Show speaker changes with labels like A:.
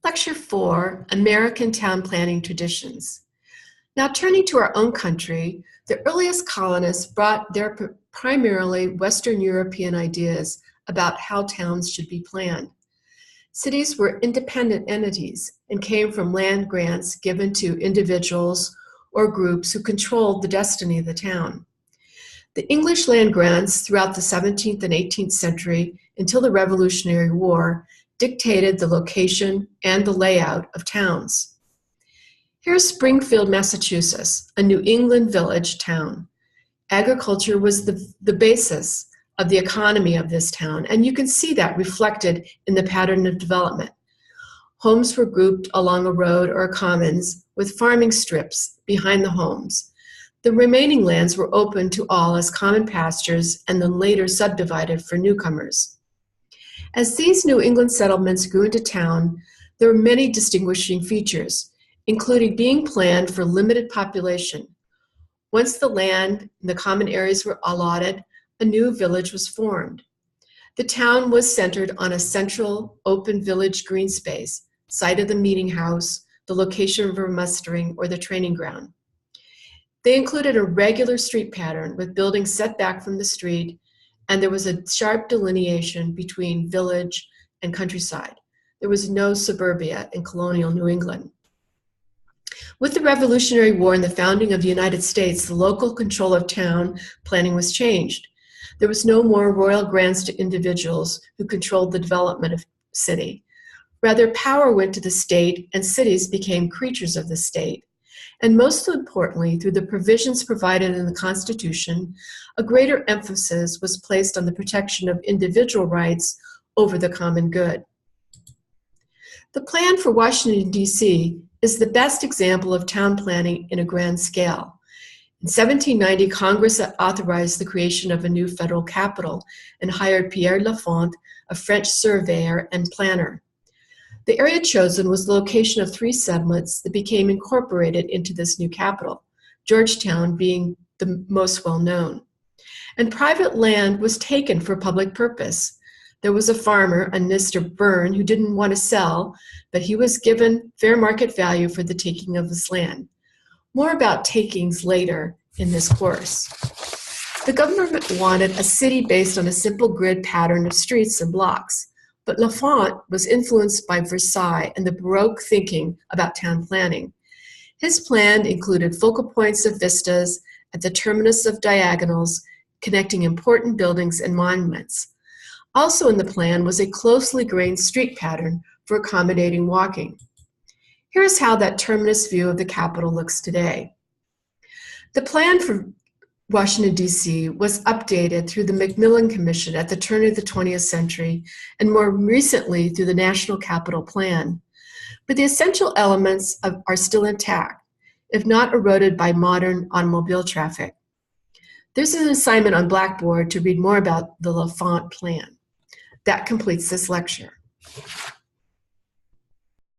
A: Lecture 4, American Town Planning Traditions. Now turning to our own country, the earliest colonists brought their primarily Western European ideas about how towns should be planned. Cities were independent entities and came from land grants given to individuals or groups who controlled the destiny of the town. The English land grants throughout the 17th and 18th century until the Revolutionary War dictated the location and the layout of towns. Here's Springfield, Massachusetts, a New England village town. Agriculture was the basis of the economy of this town, and you can see that reflected in the pattern of development. Homes were grouped along a road or commons with farming strips behind the homes. The remaining lands were open to all as common pastures and then later subdivided for newcomers. As these New England settlements grew into town, there were many distinguishing features, including being planned for limited population. Once the land and the common areas were allotted, a new village was formed. The town was centered on a central open village green space, site of the meeting house, the location for mustering, or the training ground. They included a regular street pattern with buildings set back from the street, and there was a sharp delineation between village and countryside. There was no suburbia in colonial New England. With the Revolutionary War and the founding of the United States, the local control of town planning was changed. There was no more royal grants to individuals who controlled the development of city. Rather, power went to the state, and cities became creatures of the state. And most importantly, through the provisions provided in the Constitution, a greater emphasis was placed on the protection of individual rights over the common good. The plan for Washington, D.C. is the best example of town planning in a grand scale. In 1790, Congress authorized the creation of a new federal capital and hired Pierre Lafont, a French surveyor and planner. The area chosen was the location of 3 settlements that became incorporated into this new capital, Georgetown being the most well-known. And private land was taken for public purpose. There was a farmer, a Mr. Byrne, who didn't want to sell, but he was given fair market value for the taking of this land. More about takings later in this course. The government wanted a city based on a simple grid pattern of streets and blocks. But Lafont was influenced by Versailles and the Baroque thinking about town planning. His plan included focal points of vistas at the terminus of diagonals, connecting important buildings and monuments. Also in the plan was a closely grained street pattern for accommodating walking. Here's how that terminus view of the capital looks today. The plan for Washington, D.C. was updated through the Macmillan Commission at the turn of the 20th century and more recently through the National Capital Plan. But the essential elements are still intact, if not eroded by modern automobile traffic. There's an assignment on Blackboard to read more about the Lafont plan. That completes this lecture.